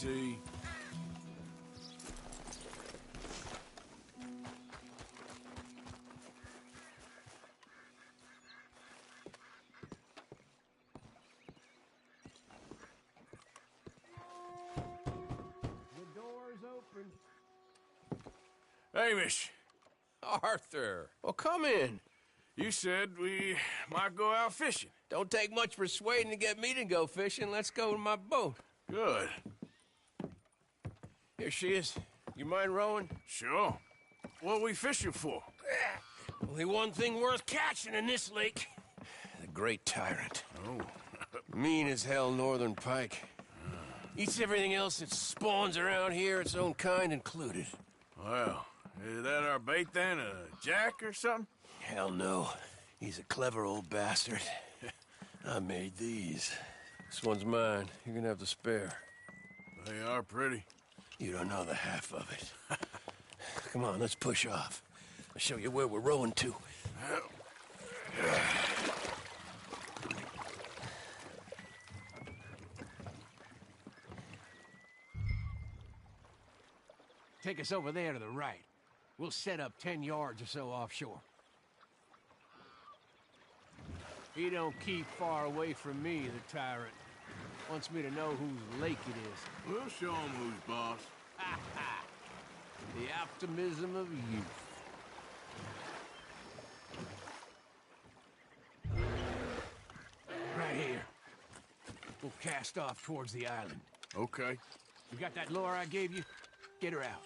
Easy. The door's open. Hamish, Arthur, well, come in. you said we might go out fishing. Don't take much persuading to get me to go fishing. Let's go to my boat. Good. Here she is. You mind rowing? Sure. What we fishing for? Only one thing worth catching in this lake. The Great Tyrant. Oh. Mean as hell northern pike. Eats everything else that spawns around here, its own kind included. Well, is that our bait then? A jack or something? Hell no. He's a clever old bastard. I made these. This one's mine. You're gonna have to spare. They are pretty. You don't know the half of it. Come on, let's push off. I'll show you where we're rowing to. Take us over there to the right. We'll set up 10 yards or so offshore. He don't keep far away from me, the tyrant. Wants me to know whose lake it is. We'll show him who's boss. The optimism of youth. Right here. We'll cast off towards the island. Okay. You got that lure I gave you? Get her out.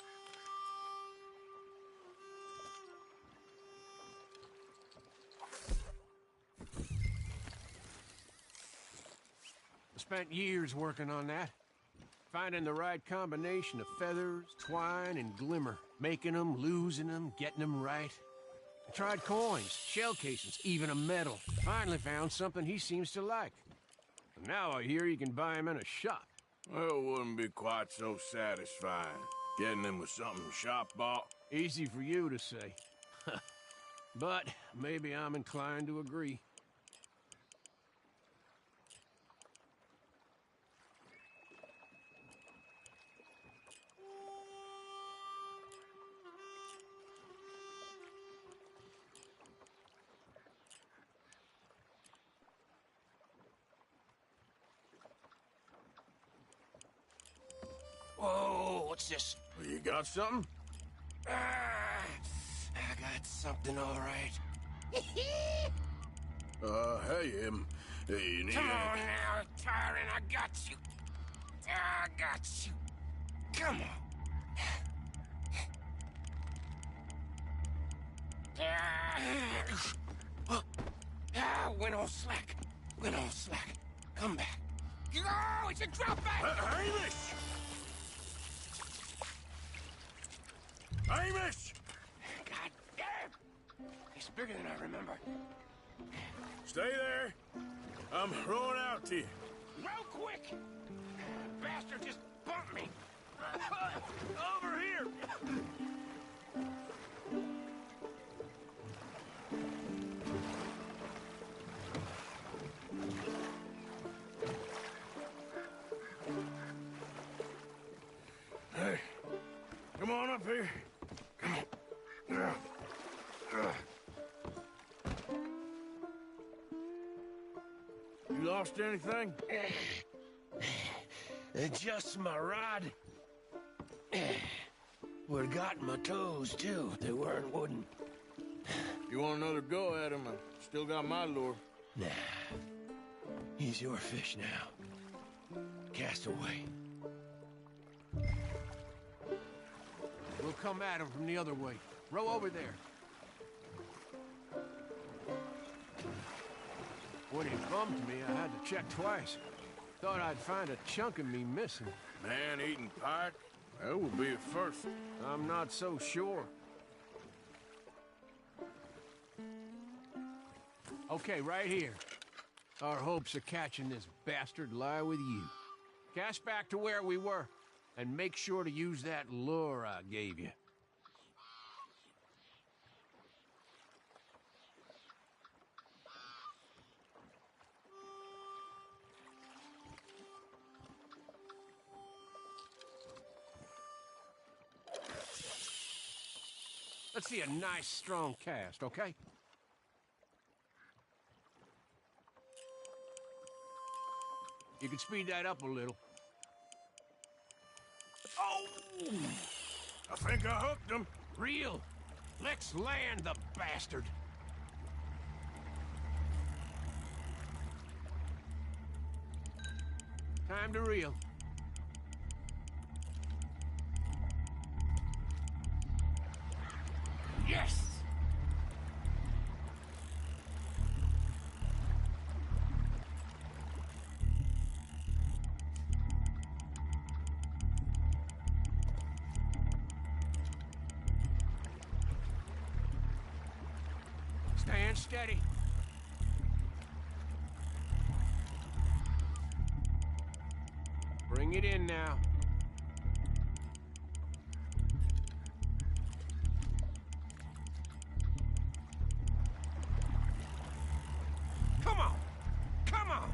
I spent years working on that. Finding the right combination of feathers, twine, and glimmer. Making them, losing them, getting them right. I tried coins, shell casings, even a medal. Finally found something he seems to like. And now I hear you can buy him in a shop. Well, it wouldn't be quite so satisfying. Getting them with something shop bought. Easy for you to say. But maybe I'm inclined to agree. Whoa, what's this? Well, you got something? Ah, I got something all right. Hey, you need Come any- on now, tyrant, I got you. I got you. Come on. Went all slack. Went all slack. Come back. Oh, it's a drop back! Hamish! Hamish! God damn! He's bigger than I remember. Stay there. I'm rowing out to you. Real quick! Bastard just bumped me! Over here! Hey, come on up here. Come on. You lost anything? Just my rod. Would've gotten my toes, too, if they weren't wooden. You want another go at him? I still got my lure. Nah. He's your fish now. Cast away. We'll come at him from the other way. Row over there. When he bumped me, I had to check twice. Thought I'd find a chunk of me missing. Man-eating pike? That would be a first. I'm not so sure. Okay, right here. Our hopes of catching this bastard lie with you. Cast back to where we were, and make sure to use that lure I gave you. Let's see a nice, strong cast, okay? You can speed that up a little. Oh! I think I hooked him. Reel! Let's land the bastard! Time to reel. Yes! Stand steady. Bring it in now. Come on! Come on!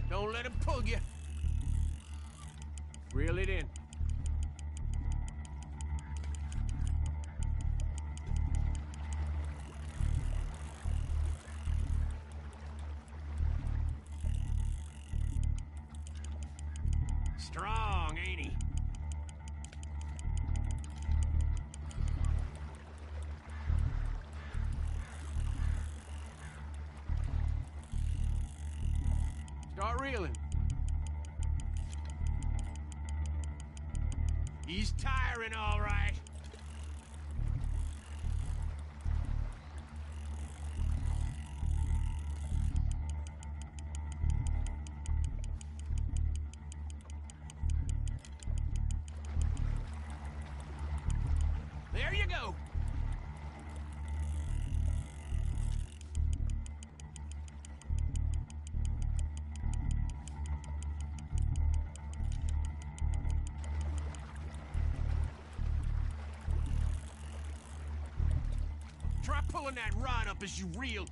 Don't let him pull you. Reel it in. Strong, ain't he? Start reeling. He's tiring, all right. There you go. Try pulling that rod up as you reel.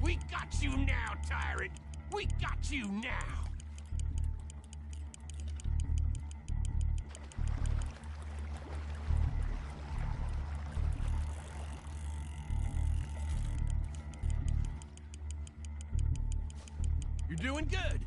We got you now, tyrant! We got you now! You're doing good.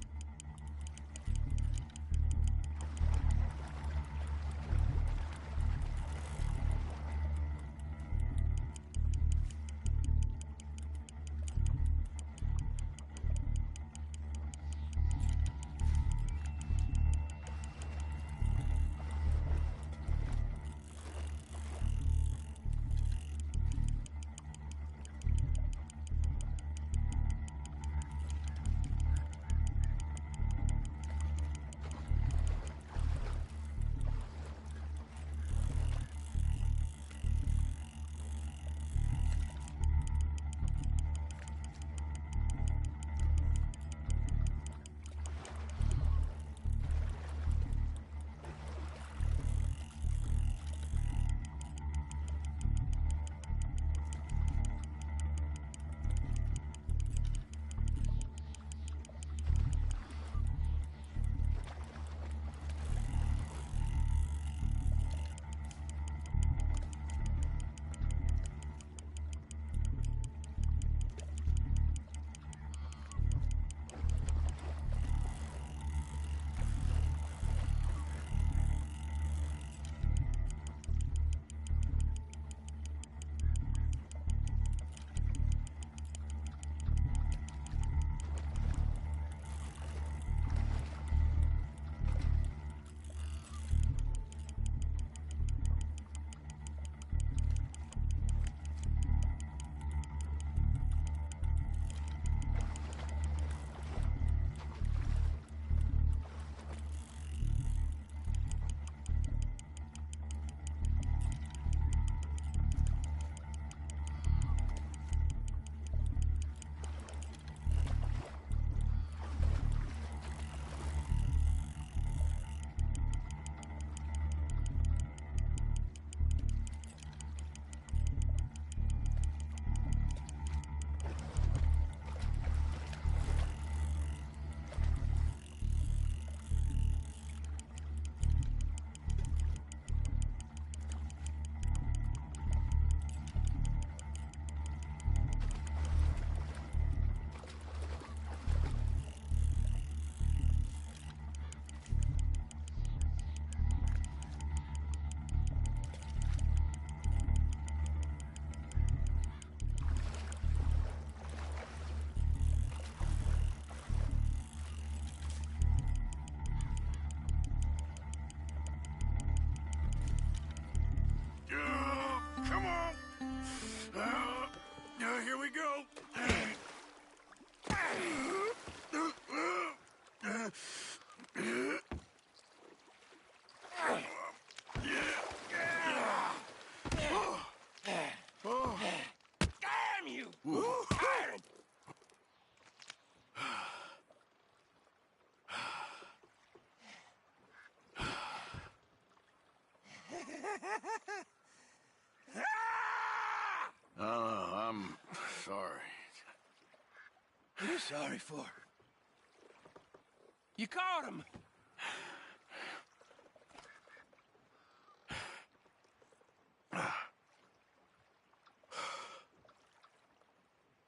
Damn you! Tyrant! I'm sorry. What are you sorry for? You caught him!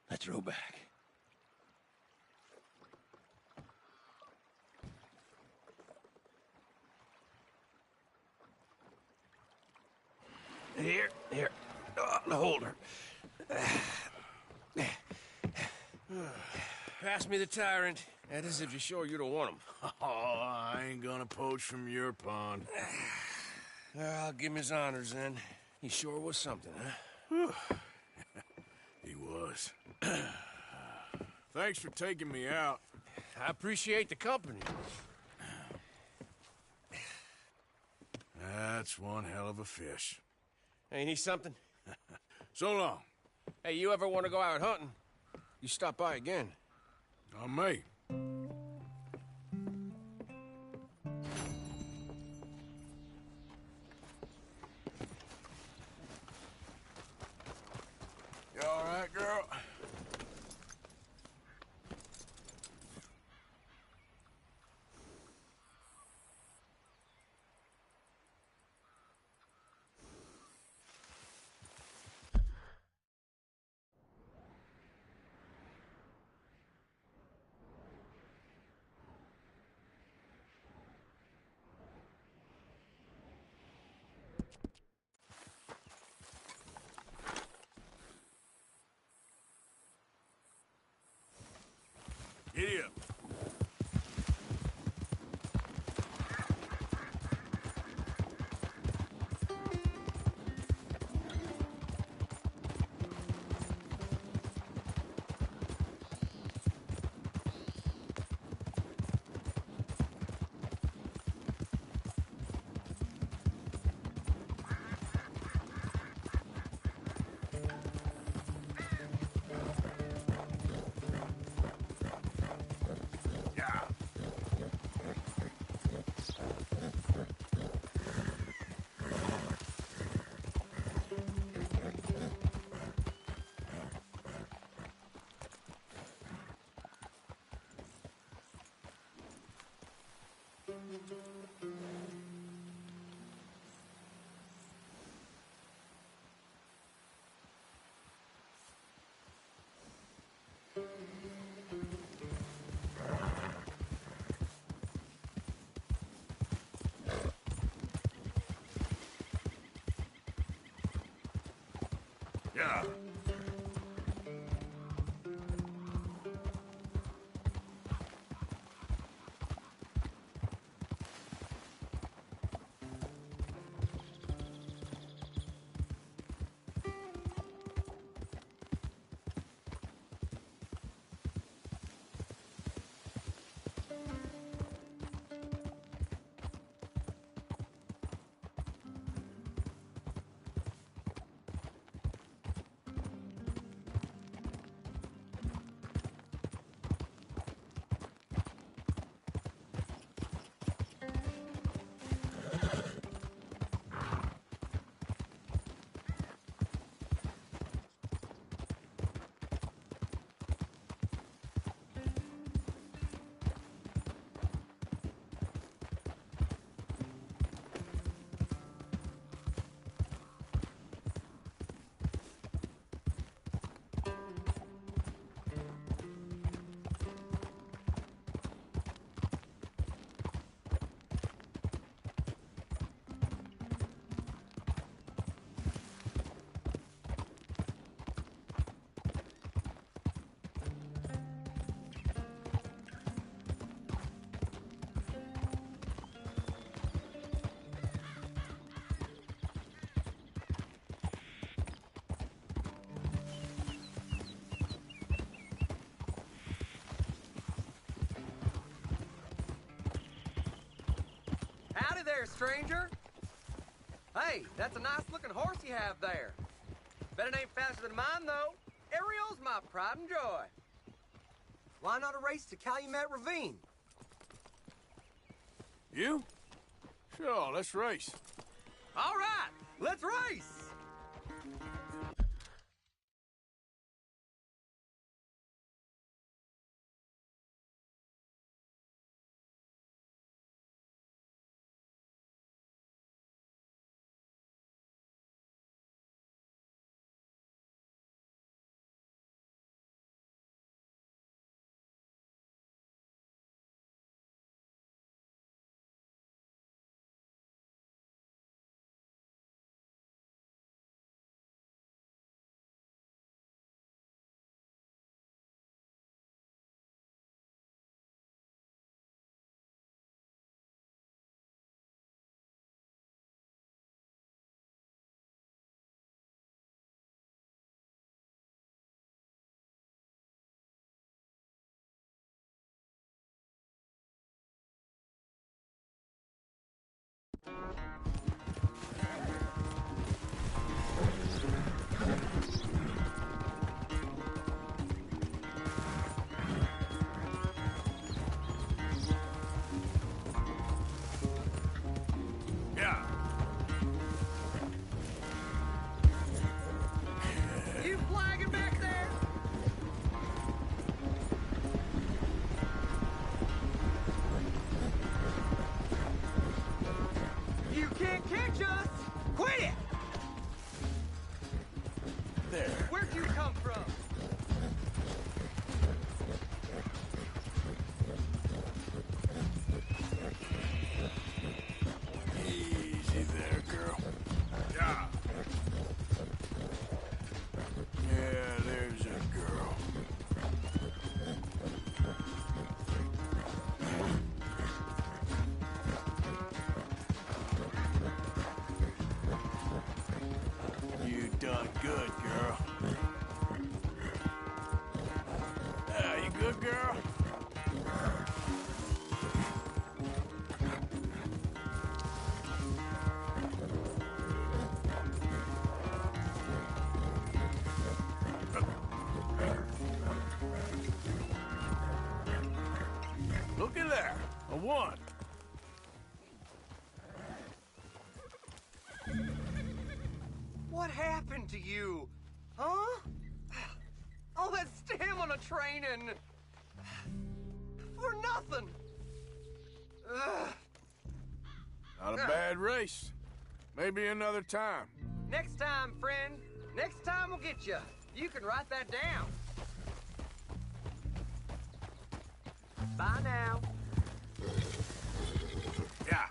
Let's row back. Here. The holder. Pass me the tyrant. That is if you're sure you don't want him. Oh, I ain't gonna poach from your pond. I'll give him his honors then. He sure was something, huh? He was. Thanks for taking me out. I appreciate the company. That's one hell of a fish. Ain't he something? So long. Hey, you ever want to go out hunting? You stop by again. On me. You all right, girl? Giddy up. Yeah. Yeah. Howdy there, stranger. Hey, that's a nice-looking horse you have there. Bet it ain't faster than mine, though. Ariel's my pride and joy. Why not a race to Calumet Ravine? You? Sure, let's race. All right, let's race! Yeah. You flagging back there? You can't catch us! Quit it! There. Where'd you come from? Easy there, girl. Yeah. Yeah, there's a girl. You done good, girl. You good, girl? Look at there, a one. What happened to you? Huh? All that stamina training. For nothing. Ugh. Not a bad race. Maybe another time. Next time, friend. Next time we'll get you. You can write that down. Bye now. Yeah.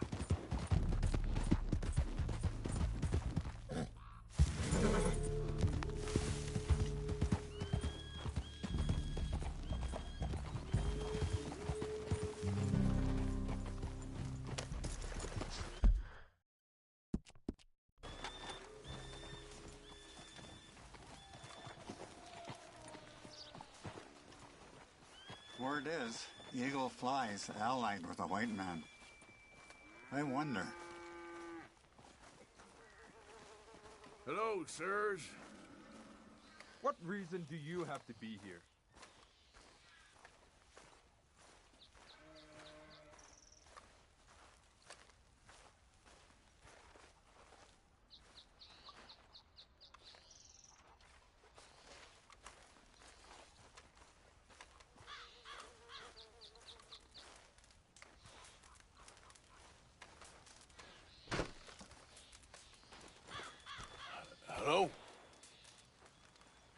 Word is, Eagle Fly's allied with a white man. I wonder. Hello, sirs. What reason do you have to be here? Hello?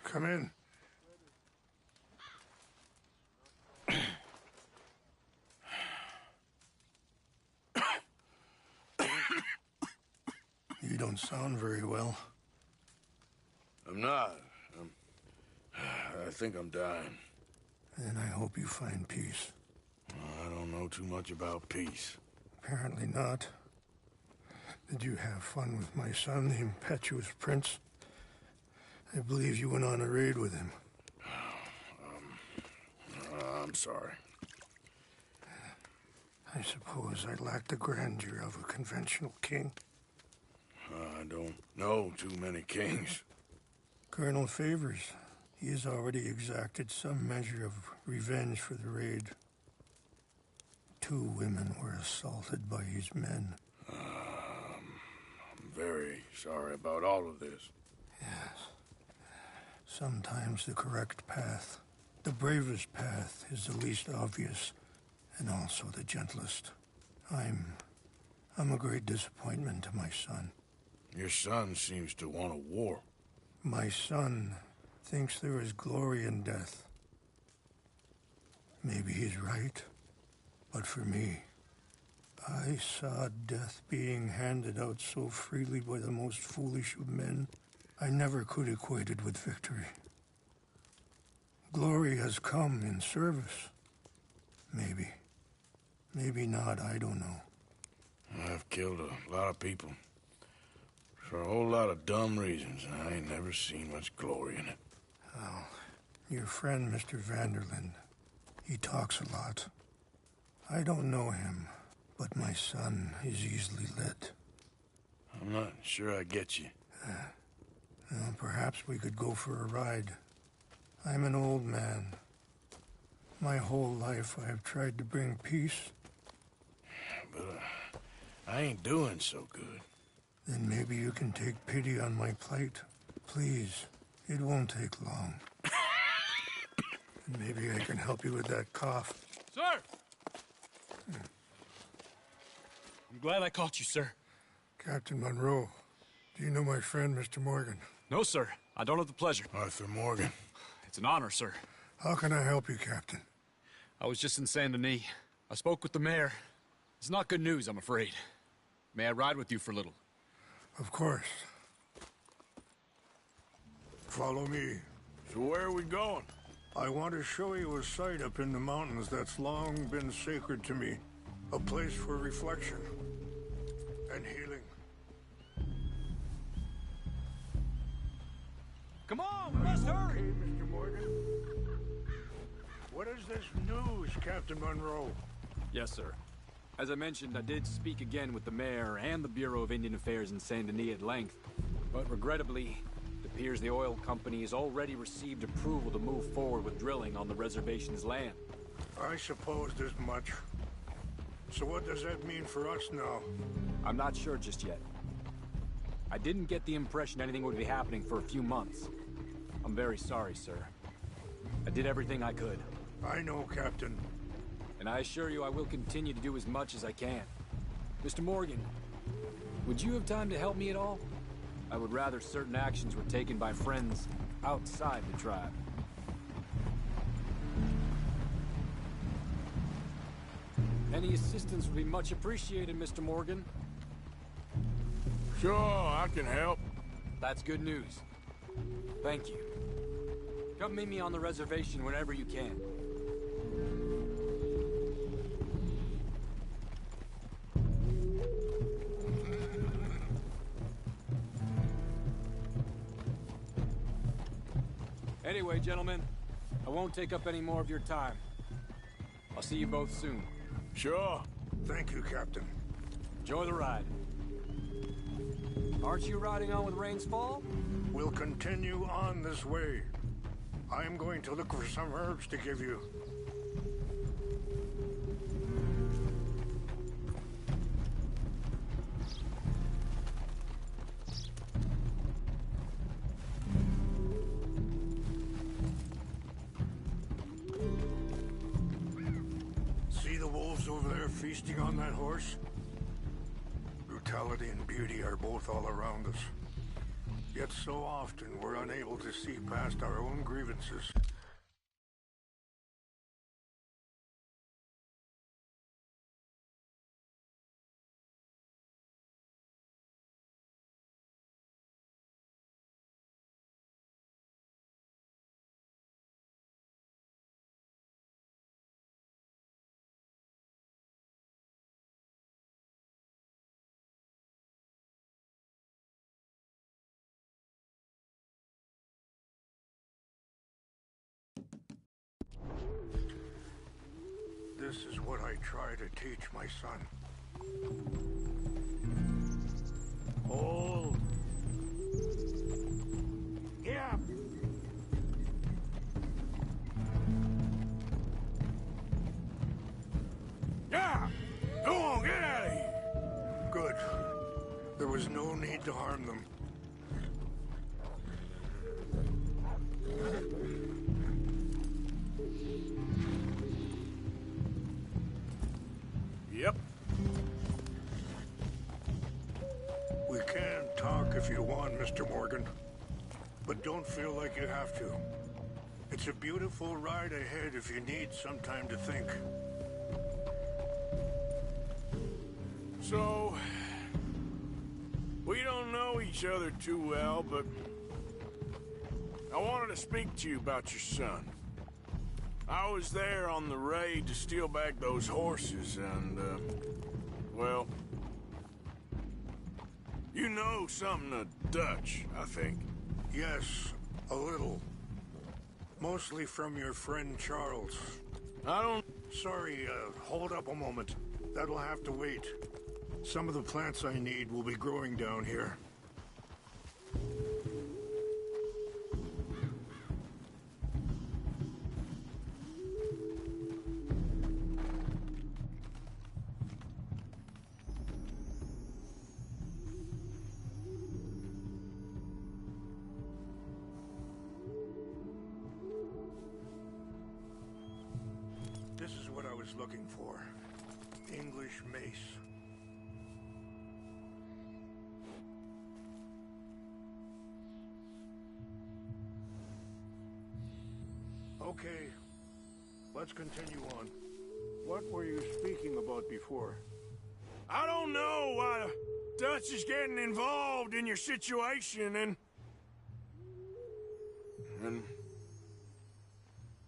Come in. You don't sound very well. I'm not. I think I'm dying. And I hope you find peace. I don't know too much about peace. Apparently not. Did you have fun with my son, the impetuous prince? I believe you went on a raid with him. I'm sorry. I I suppose I lack the grandeur of a conventional king. I don't know too many kings. Colonel Favors, he has already exacted some measure of revenge for the raid. 2 women were assaulted by his men. I'm very sorry about all of this. Yes. Sometimes the correct path, the bravest path, is the least obvious, and also the gentlest. I'm a great disappointment to my son. Your son seems to want a war. My son thinks there is glory in death. Maybe he's right, but for me, I saw death being handed out so freely by the most foolish of men, I never could equate it with victory. Glory has come in service. Maybe. Maybe not, I don't know. I've killed a lot of people. For a whole lot of dumb reasons, and I ain't never seen much glory in it. Oh, your friend, Mr. Vanderlyn, he talks a lot. I don't know him, but my son is easily led. I'm not sure I get you. Well, perhaps we could go for a ride. I'm an old man. My whole life I have tried to bring peace. But I ain't doing so good. Then maybe you can take pity on my plight. Please, it won't take long. And maybe I can help you with that cough. Sir! I'm glad I caught you, sir. Captain Monroe, do you know my friend, Mr. Morgan? No, sir. I don't have the pleasure. Arthur Morgan. It's an honor, sir. How can I help you, Captain? I was just in Saint Denis. I spoke with the mayor. It's not good news, I'm afraid. May I ride with you for a little? Of course. Follow me. So where are we going? I want to show you a site up in the mountains that's long been sacred to me. A place for reflection and healing. Come on, we must hurry! Okay, Mr. Morgan. What is this news, Captain Monroe? Yes, sir. As I mentioned, I did speak again with the mayor and the Bureau of Indian Affairs in Saint Denis at length. But regrettably, it appears the oil company has already received approval to move forward with drilling on the reservation's land. I supposed as much. So what does that mean for us now? I'm not sure just yet. I didn't get the impression anything would be happening for a few months. I'm very sorry, sir. I did everything I could. I know, Captain. And I assure you I will continue to do as much as I can. Mr. Morgan, would you have time to help me at all? I would rather certain actions were taken by friends outside the tribe. Any assistance would be much appreciated, Mr. Morgan. Sure, I can help. That's good news. Thank you. Come meet me on the reservation whenever you can. Anyway, gentlemen, I won't take up any more of your time. I'll see you both soon. Sure. Thank you, Captain. Enjoy the ride. Aren't you riding on with Rains Fall? We'll continue on this way. I'm going to look for some herbs to give you. See the wolves over there feasting on that horse? Brutality and beauty are both all around us. Yet so often we're unable to see past our own grievances. This is what I try to teach my son. Hold. Yeah. Yeah! Go on, get out of here! Good. There was no need to harm them. Yep. We can talk if you want, Mr. Morgan. But don't feel like you have to. It's a beautiful ride ahead if you need some time to think. So, we don't know each other too well, but I wanted to speak to you about your son. I was there on the raid to steal back those horses, and, well, you know something of Dutch, I think. Yes, a little. Mostly from your friend Charles. I don't... Sorry, hold up a moment. That'll have to wait. Some of the plants I need will be growing down here. This is what I was looking for. English mace. Okay, let's continue on. What were you speaking about before? I don't know why Dutch is getting involved in your situation, and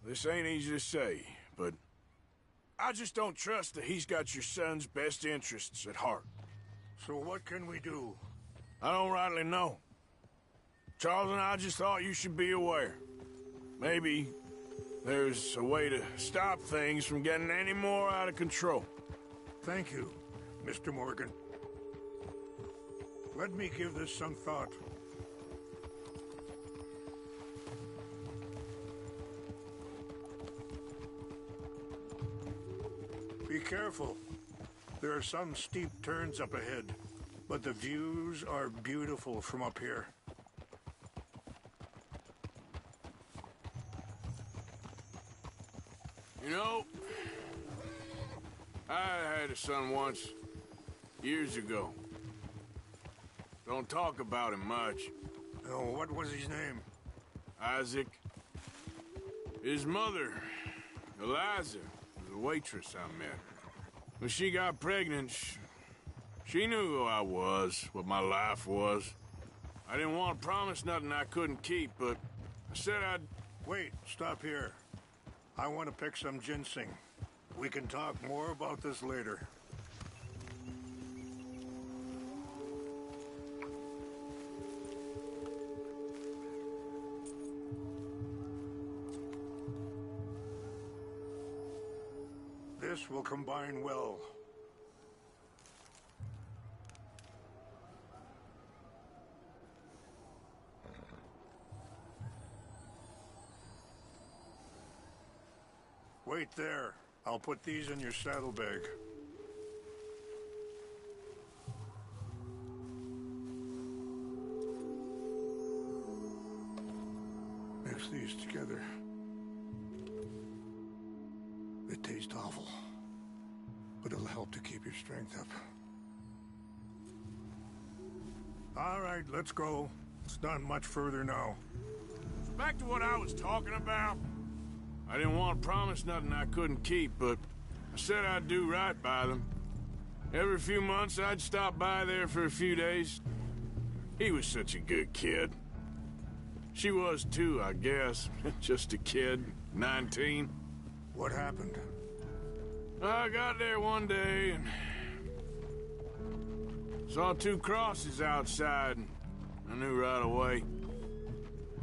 this ain't easy to say, but I just don't trust that he's got your son's best interests at heart. So what can we do? I don't rightly know. Charles and I just thought you should be aware. Maybe there's a way to stop things from getting any more out of control. Thank you, Mr. Morgan. Let me give this some thought. Be careful. There are some steep turns up ahead, but the views are beautiful from up here. You know, I had a son once, years ago. Don't talk about him much. Oh, what was his name? Isaac. His mother, Eliza, was a waitress I met. When she got pregnant, she knew who I was, what my life was. I didn't want to promise nothing I couldn't keep, but I said I'd... Wait, stop here. I want to pick some ginseng. We can talk more about this later. This will combine well. Wait there. I'll put these in your saddlebag. Mix these together. They taste awful, but it'll help to keep your strength up. All right, let's go. It's not much further now. Back to what I was talking about. I didn't want to promise nothing I couldn't keep, but I said I'd do right by them. Every few months, I'd stop by there for a few days. He was such a good kid. She was too, I guess. Just a kid, 19. What happened? I got there one day and saw 2 crosses outside, and I knew right away.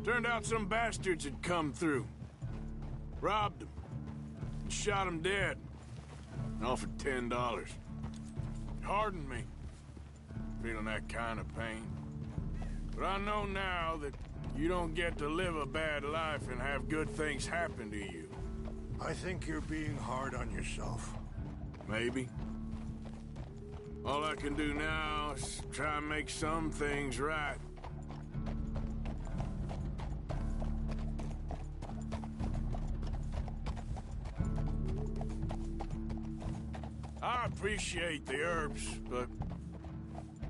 Turned out some bastards had come through. Robbed him. And shot him dead. Offered $10. Hardened me. Feeling that kind of pain. But I know now that you don't get to live a bad life and have good things happen to you. I think you're being hard on yourself. Maybe. All I can do now is try and make some things right. I appreciate the herbs, but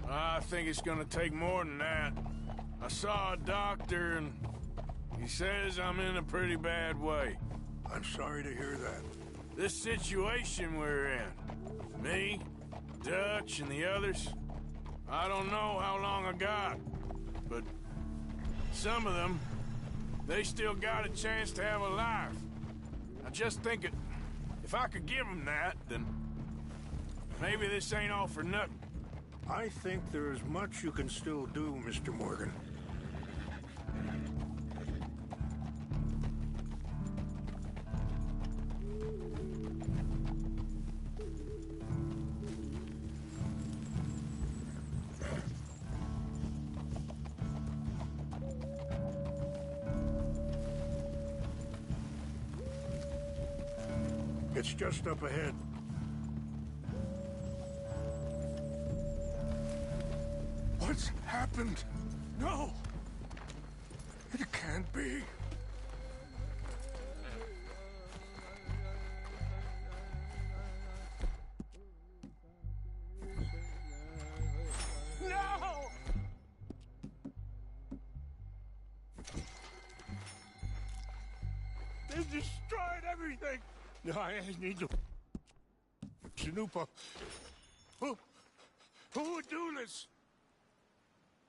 I think it's gonna take more than that. I saw a doctor and he says I'm in a pretty bad way. I'm sorry to hear that. This situation we're in, me, Dutch, and the others, I don't know how long I got, but some of them, they still got a chance to have a life. I just think if I could give them that, then maybe this ain't all for nothing. I think there is much you can still do, Mr. Morgan. It's just up ahead. What's happened? No! It can't be. No! They've destroyed everything! No, I need to... Chanupa. Who would do this?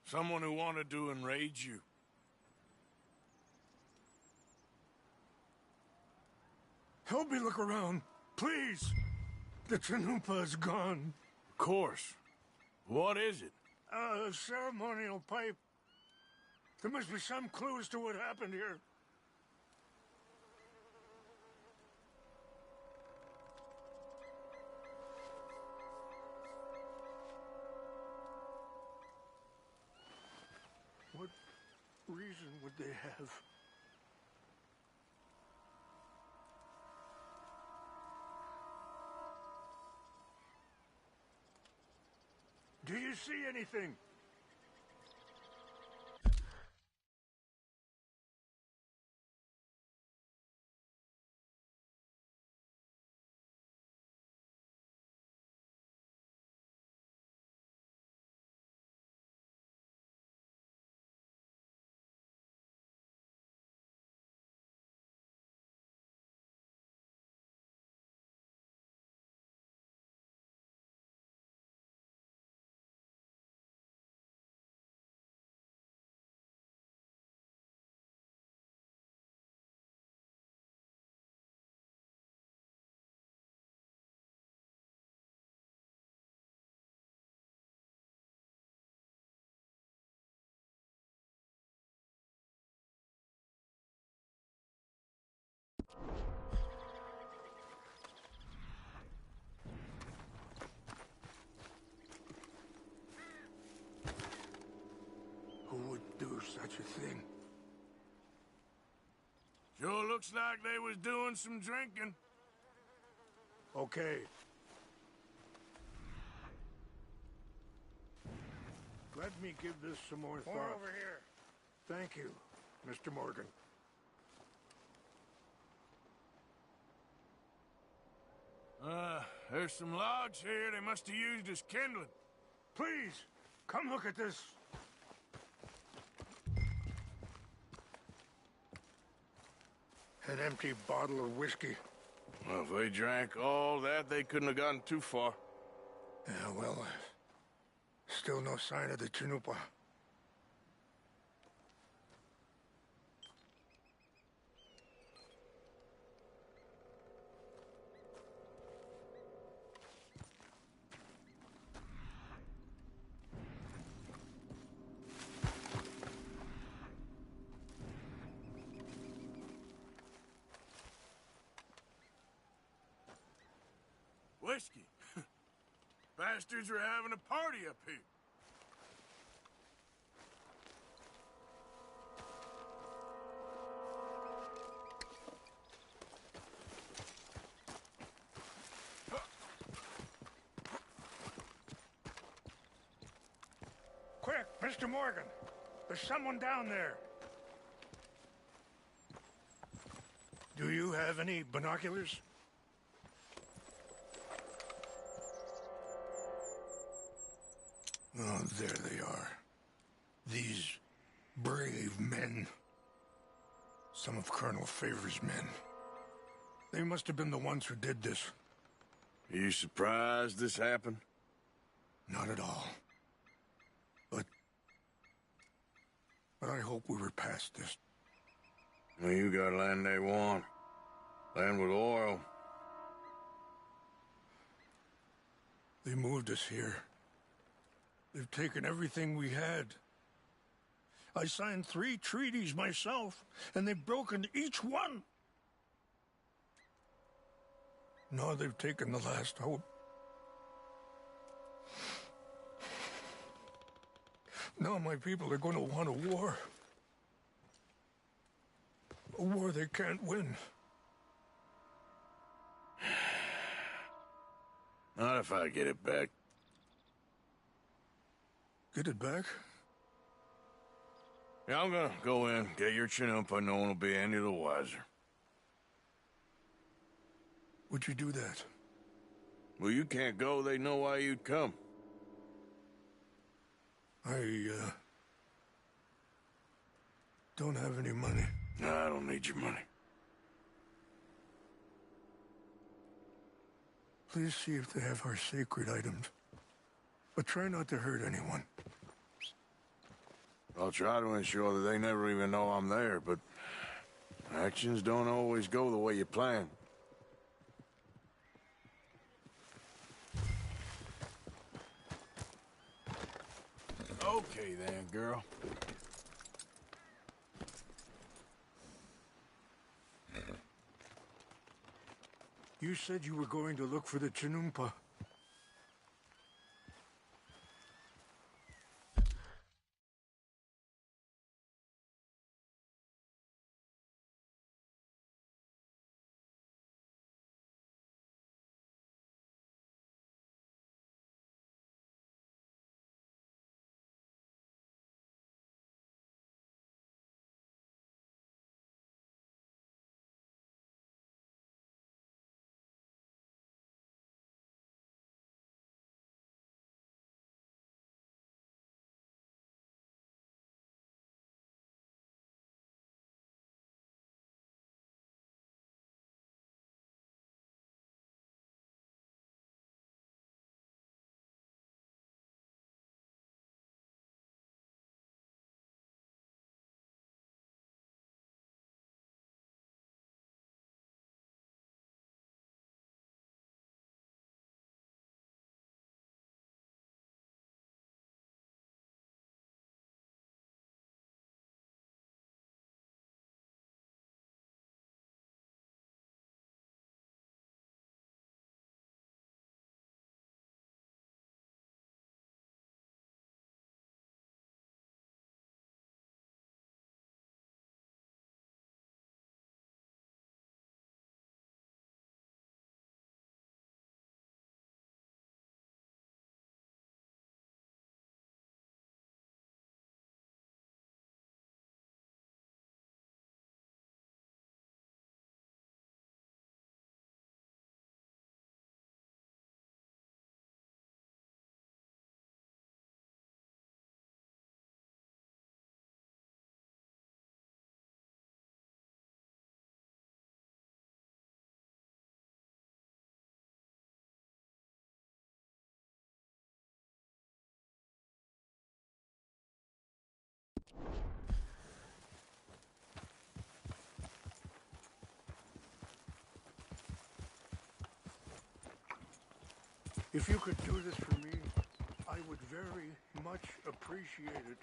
Someone who wanted to enrage you. Help me look around, please. The Chanupa is gone. Of course. What is it? A ceremonial pipe. There must be some clue as to what happened here. What reason would they have? Do you see anything? Who would do such a thing? Sure looks like they was doing some drinking. Okay. Let me give this some more thought. More over here. Thank you, Mr. Morgan. There's some logs here they must have used as kindling. Please, come look at this. An empty bottle of whiskey. Well, if they drank all that, they couldn't have gotten too far. Yeah, well, still no sign of the Chanupa. whiskey. Bastards are having a party up here. Quick, Mr. Morgan. There's someone down there. Do you have any binoculars? Oh, there they are. These brave men. Some of Colonel Favor's men. They must have been the ones who did this. Are you surprised this happened? Not at all. But I hope we were past this. Well, you got land they want. Land with oil. They moved us here. They've taken everything we had. I signed 3 treaties myself, and they've broken each one. Now they've taken the last hope. Now my people are going to want a war. A war they can't win. Not if I get it back. Get it back? Yeah, I'm gonna go in, get your Chinoopa, no one will be any the wiser. Would you do that? Well, you can't go, they know why you'd come. I don't have any money. No, I don't need your money. Please see if they have our sacred items. But try not to hurt anyone. I'll try to ensure that they never even know I'm there, but actions don't always go the way you plan. Okay then, girl. You said you were going to look for the Chinoopa. If you could do this for me, I would very much appreciate it.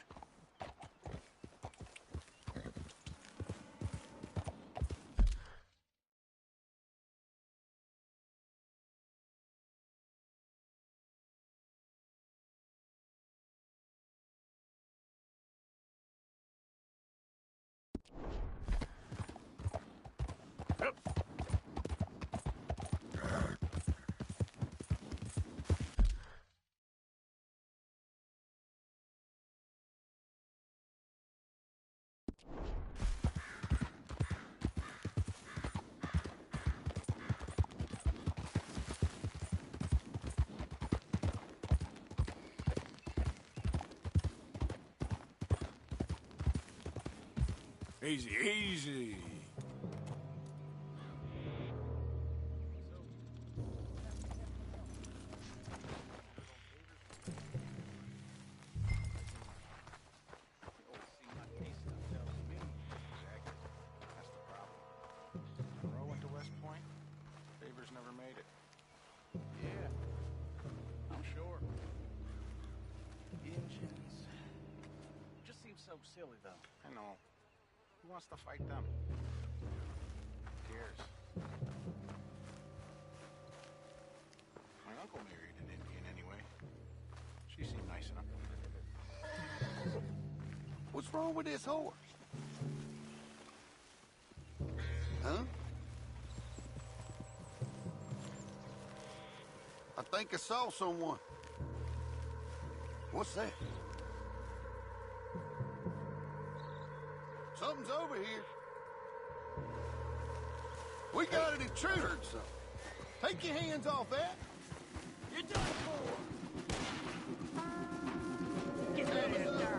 Easy, easy. So silly, though. I know. Who wants to fight them? Who cares? My uncle married an Indian anyway. She seemed nice enough. What's wrong with this horse? Huh? I think I saw someone. What's that? Something's over here. We got an intruder. Take your hands off that. You're done for. Get ready to die.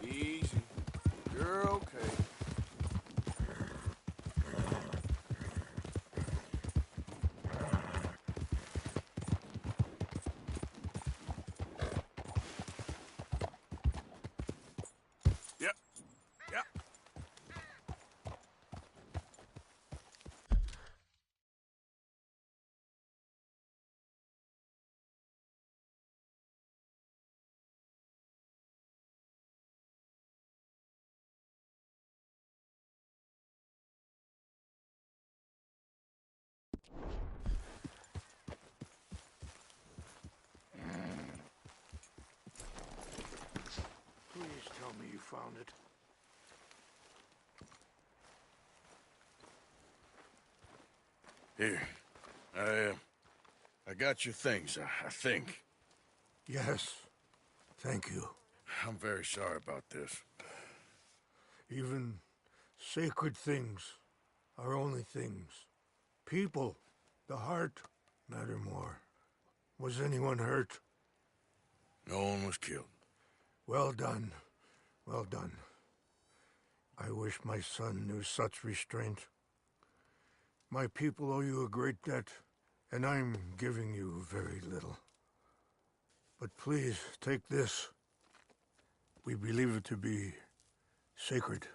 Easy. You're okay. Yep. Yep. Please tell me you found it. Here. I got your things, I think. Yes. Thank you. I'm very sorry about this. Even sacred things are only things. People, the heart, matter more. Was anyone hurt? No one was killed. Well done. Well done. I wish my son knew such restraint. My people owe you a great debt, and I'm giving you very little. But please, take this. We believe it to be sacred.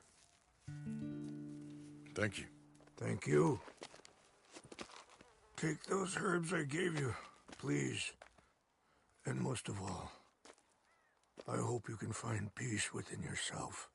Thank you. Thank you. Take those herbs I gave you, please. And most of all, I hope you can find peace within yourself.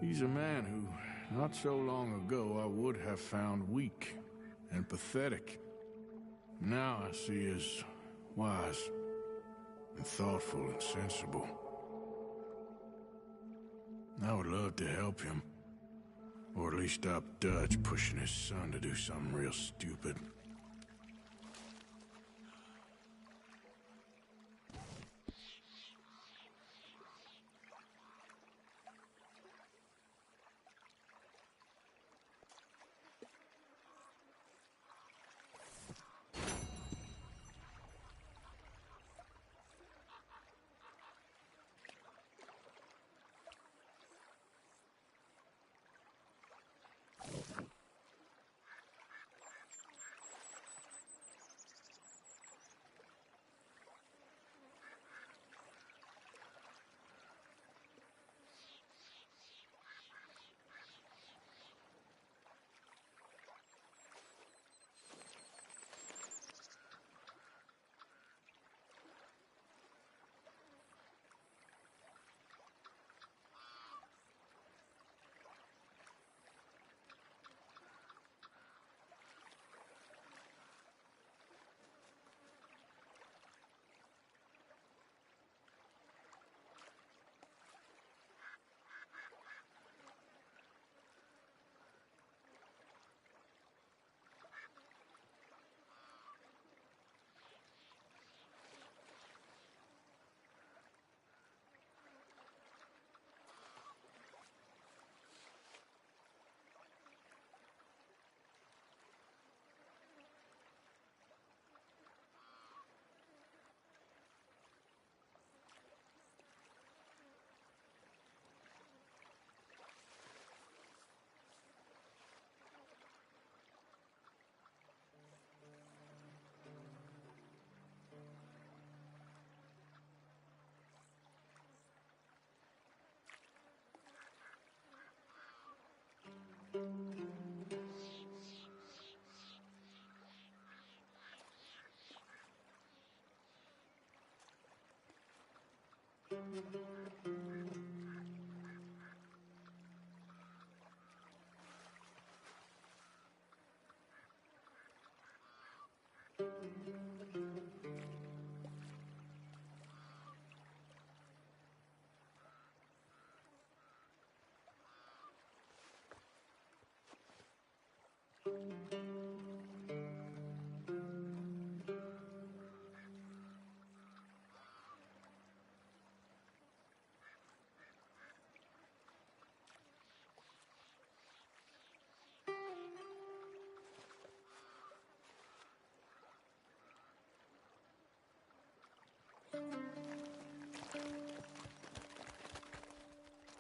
He's a man who, not so long ago, I would have found weak and pathetic. Now I see as wise and thoughtful and sensible. I would love to help him, or at least stop Dutch pushing his son to do something real stupid.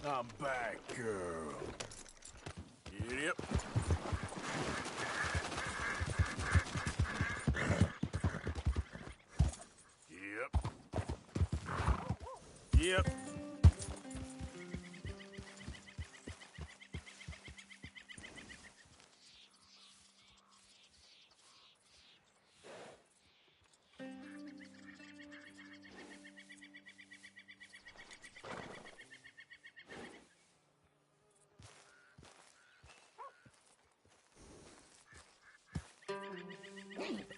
I'm back, girl. Yep. Yep. Yep.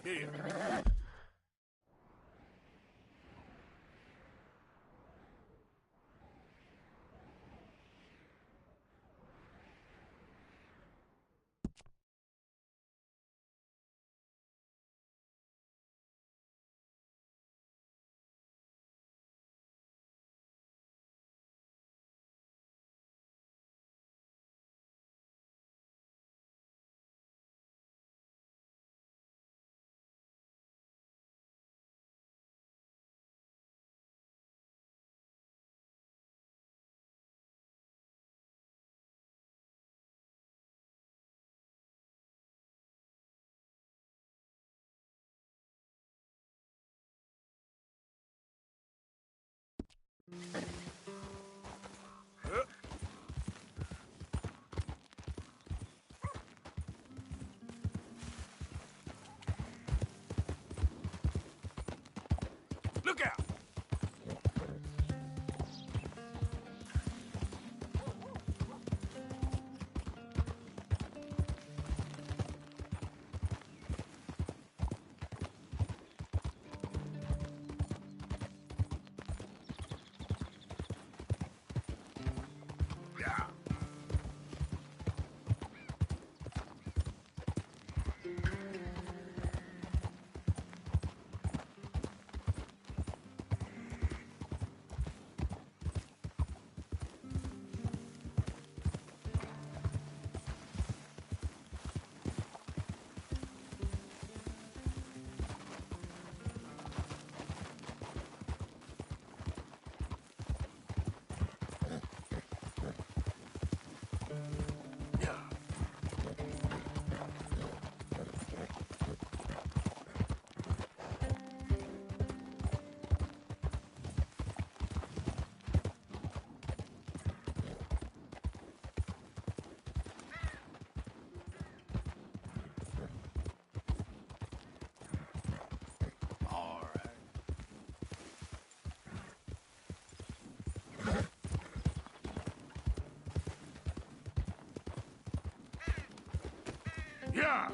Here. Look out! Yeah!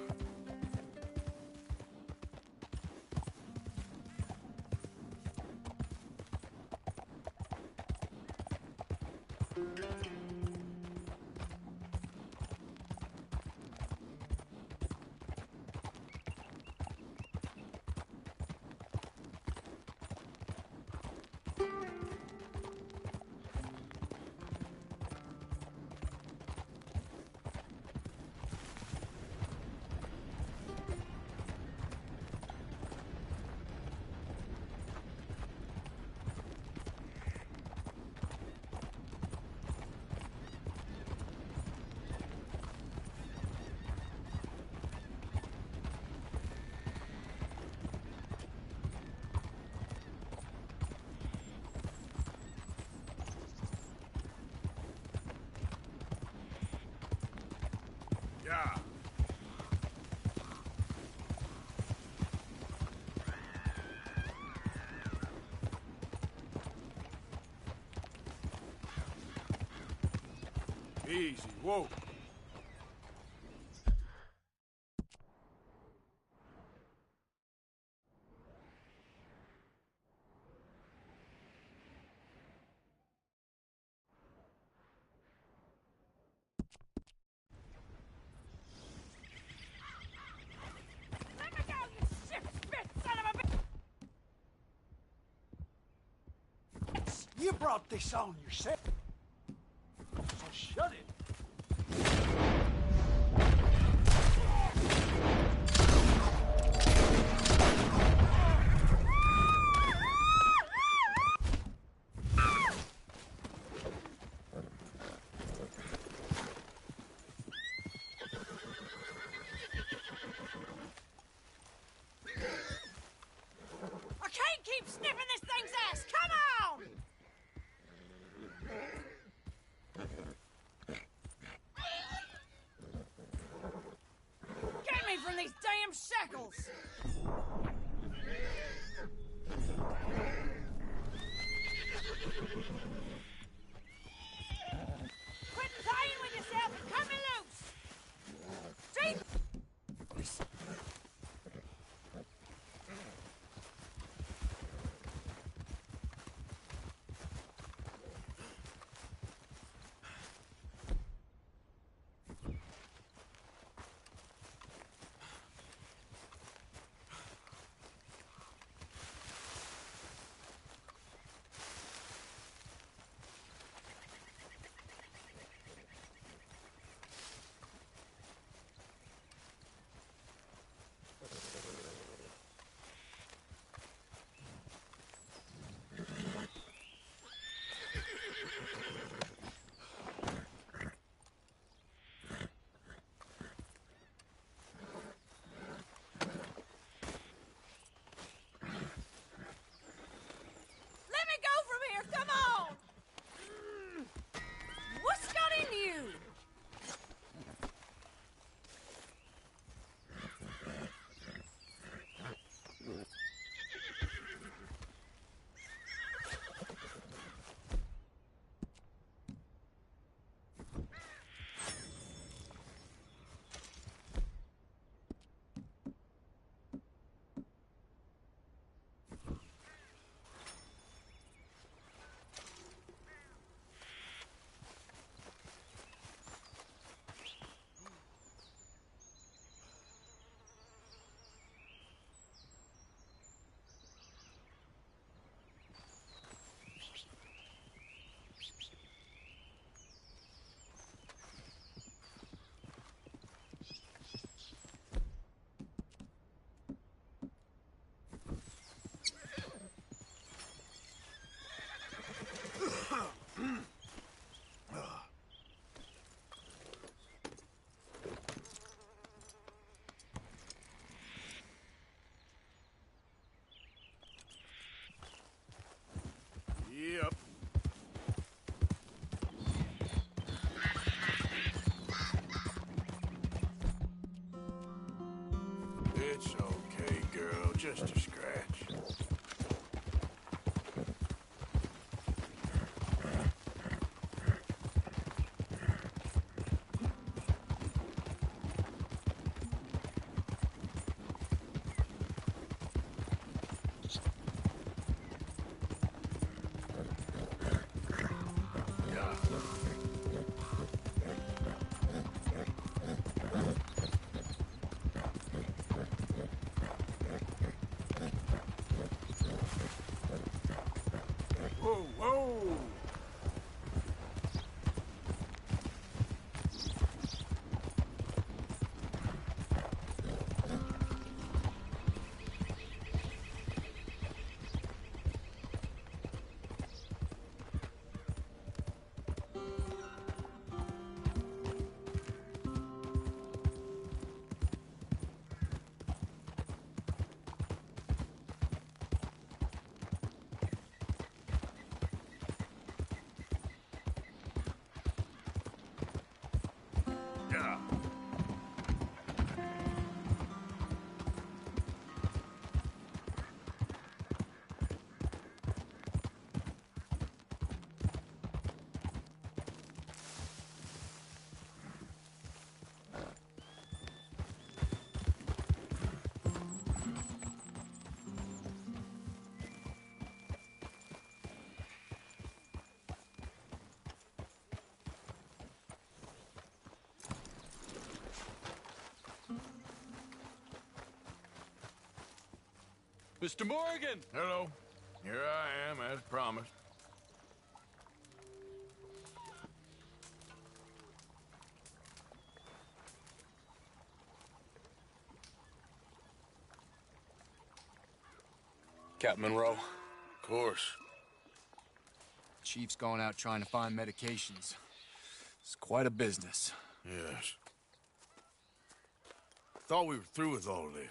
Yeah! Easy, whoa! You brought this on yourself. So shut it. I can't keep sniffing this thing's ass! Come on! Get me from these damn shackles! Quit playing with yourself and cut me loose! See? Come on! What's got in you? Yep. It's okay, girl. Just a scratch. Whoa, whoa! Yeah. Mr. Morgan! Hello. Here I am, as promised. Captain Monroe. Of course. Chief's going out trying to find medications. It's quite a business. Yes. Thought we were through with all this.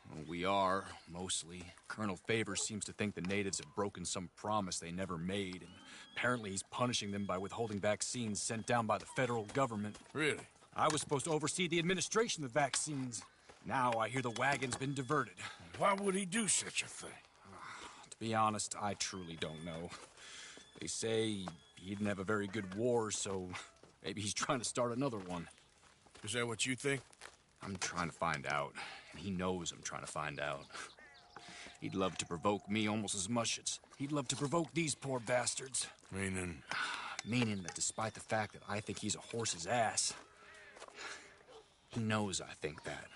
Well, we are, mostly. Colonel Favors seems to think the natives have broken some promise they never made, and apparently he's punishing them by withholding vaccines sent down by the federal government. Really? I was supposed to oversee the administration of the vaccines. Now I hear the wagon's been diverted. Why would he do such a thing? To be honest, I truly don't know. They say he didn't have a very good war, so maybe he's trying to start another one. Is that what you think? I'm trying to find out, and he knows I'm trying to find out. He'd love to provoke me almost as much as he'd love to provoke these poor bastards. Meaning? Meaning that despite the fact that I think he's a horse's ass, he knows I think that.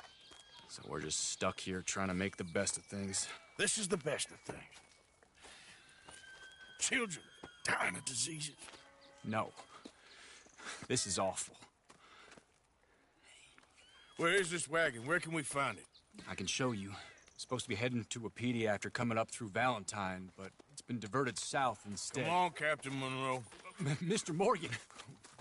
So we're just stuck here trying to make the best of things. This is the best of things. Children dying of diseases. No. This is awful. Where is this wagon? Where can we find it? I can show you. It's supposed to be heading to Wapiti after coming up through Valentine, but it's been diverted south instead. Come on, Captain Monroe. Mr. Morgan,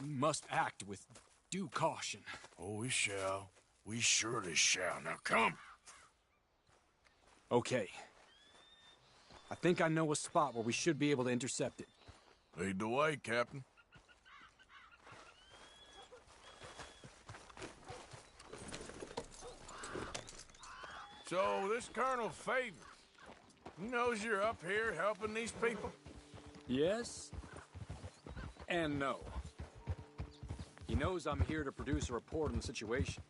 we must act with due caution. Oh, we shall. We surely shall. Now come. Okay. I think I know a spot where we should be able to intercept it. Lead the way, Captain. So, this Colonel Favors, he knows you're up here helping these people? Yes, and no. He knows I'm here to produce a report on the situation.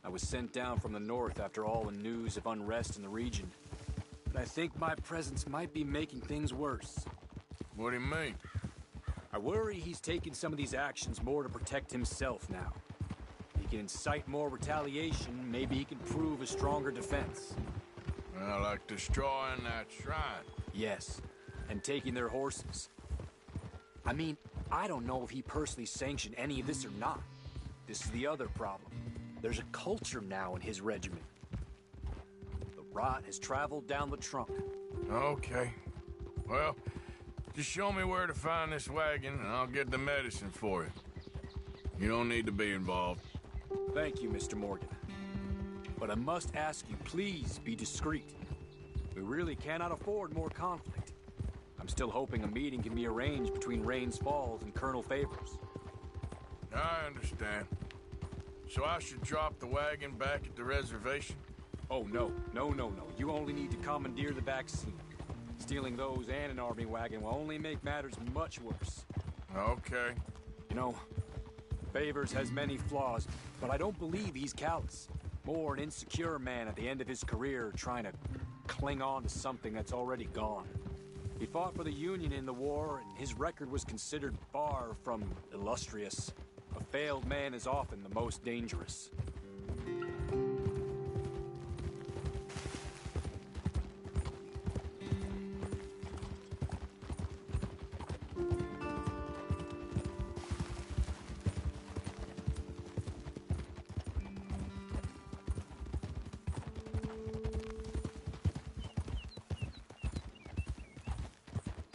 I was sent down from the north after all the news of unrest in the region. But I think my presence might be making things worse. What do you mean? I worry he's taking some of these actions more to protect himself now. He can incite more retaliation, maybe he can prove a stronger defense. Well, like destroying that shrine. Yes, and taking their horses. I mean, I don't know if he personally sanctioned any of this or not. This is the other problem. There's a culture now in his regiment. The rot has traveled down the trunk. Okay. Well, just show me where to find this wagon, and I'll get the medicine for you. You don't need to be involved. Thank you, Mr. Morgan. But I must ask you, please be discreet. We really cannot afford more conflict. I'm still hoping a meeting can be arranged between Rains Falls and Colonel Favors. I understand. So I should drop the wagon back at the reservation? Oh, no. No. You only need to commandeer the vaccine. Stealing those and an army wagon will only make matters much worse. Okay. You know, Favors has many flaws, but I don't believe he's callous. More an insecure man at the end of his career trying to cling on to something that's already gone. He fought for the Union in the war, and his record was considered far from illustrious. A failed man is often the most dangerous.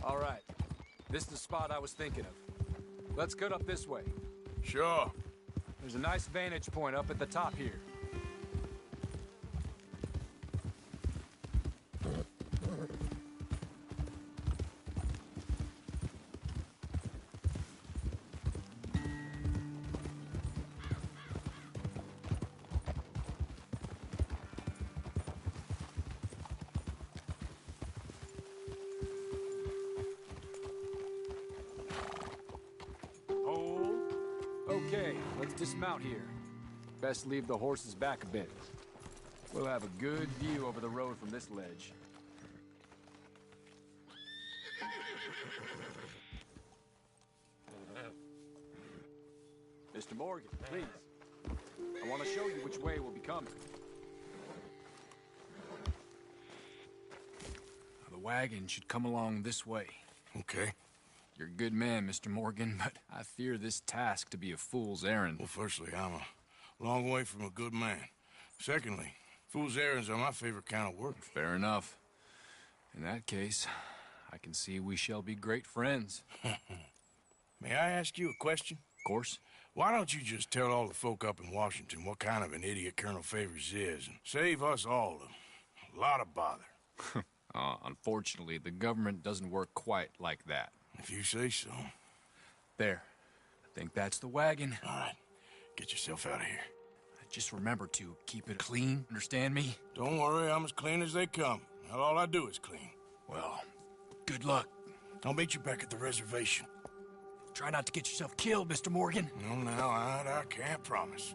All right. This is the spot I was thinking of. Let's get up this way. Sure. There's a nice vantage point up at the top here. Okay, let's dismount here. Best leave the horses back a bit. We'll have a good view over the road from this ledge. Mr. Morgan, please. I want to show you which way we'll be coming. The wagon should come along this way. Okay. You're a good man, Mr. Morgan, but I fear this task to be a fool's errand. Well, firstly, I'm a long way from a good man. Secondly, fool's errands are my favorite kind of work. Fair enough. In that case, I can see we shall be great friends. May I ask you a question? Of course. Why don't you just tell all the folk up in Washington what kind of an idiot Colonel Favors is and save us all a lot of bother? Unfortunately, the government doesn't work quite like that. If you say so. There. I think that's the wagon. All right. Get yourself out of here. Just remember to keep it clean, understand me? Don't worry, I'm as clean as they come. Now, all I do is clean. Well, good luck. I'll meet you back at the reservation. Try not to get yourself killed, Mr. Morgan. No, now, I can't promise.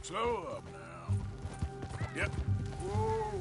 Slow up now. Yep. Whoa.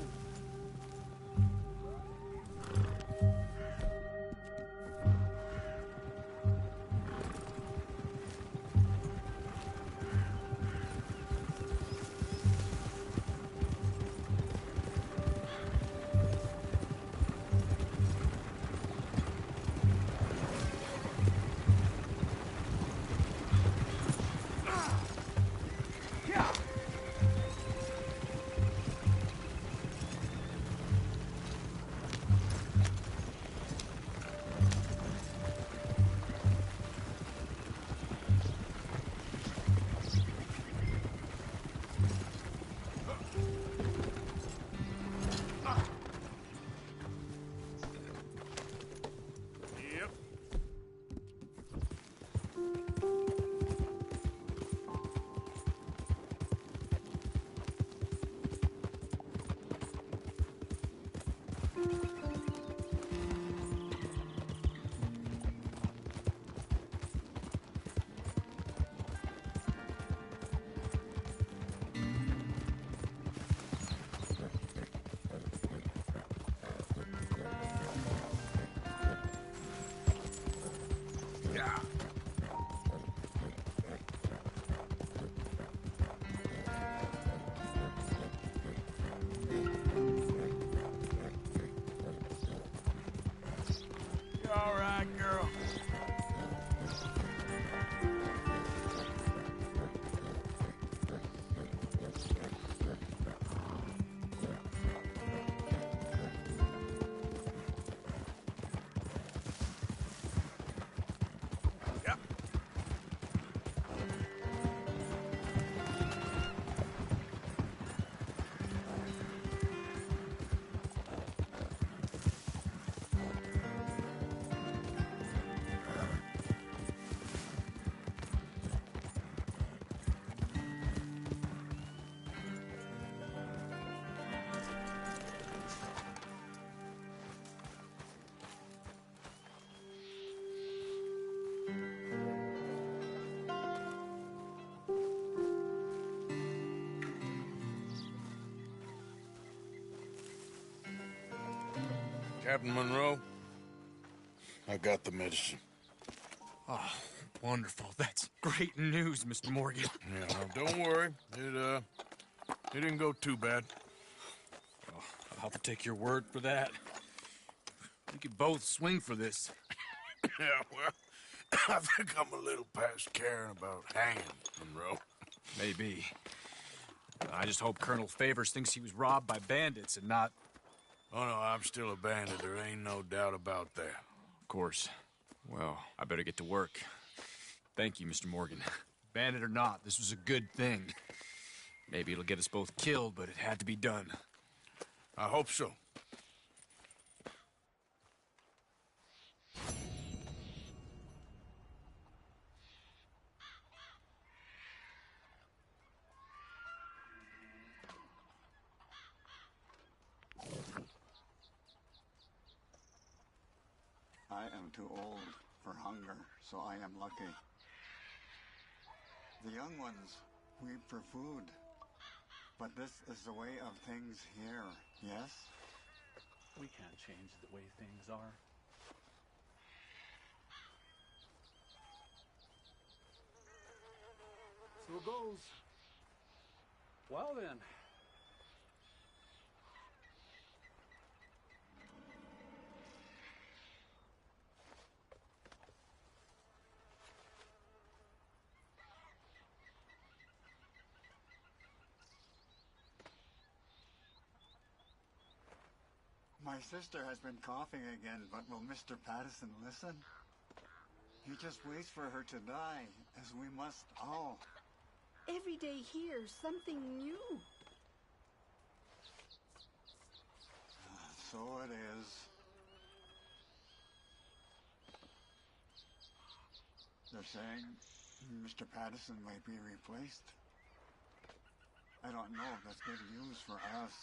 All right, girl. Yep. Captain Monroe, I got the medicine. Oh, wonderful. That's great news, Mr. Morgan. Yeah, well, don't worry. It didn't go too bad. Oh, I'll have to take your word for that. We could both swing for this. Yeah, well, I think I'm a little past caring about hanging, Monroe. Maybe. I just hope Colonel Favors thinks he was robbed by bandits and not... Oh, no, I'm still a bandit. There ain't no doubt about that. Of course. Well, I better get to work. Thank you, Mr. Morgan. Bandit or not, this was a good thing. Maybe it'll get us both killed, but it had to be done. I hope so. I am too old for hunger, so I am lucky. The young ones weep for food. But this is the way of things here, yes? We can't change the way things are. So it goes. Well then. My sister has been coughing again, but will Mr. Patterson listen? He just waits for her to die, as we must all. Every day here, something new. So it is. They're saying Mr. Patterson might be replaced. I don't know if that's good news for us.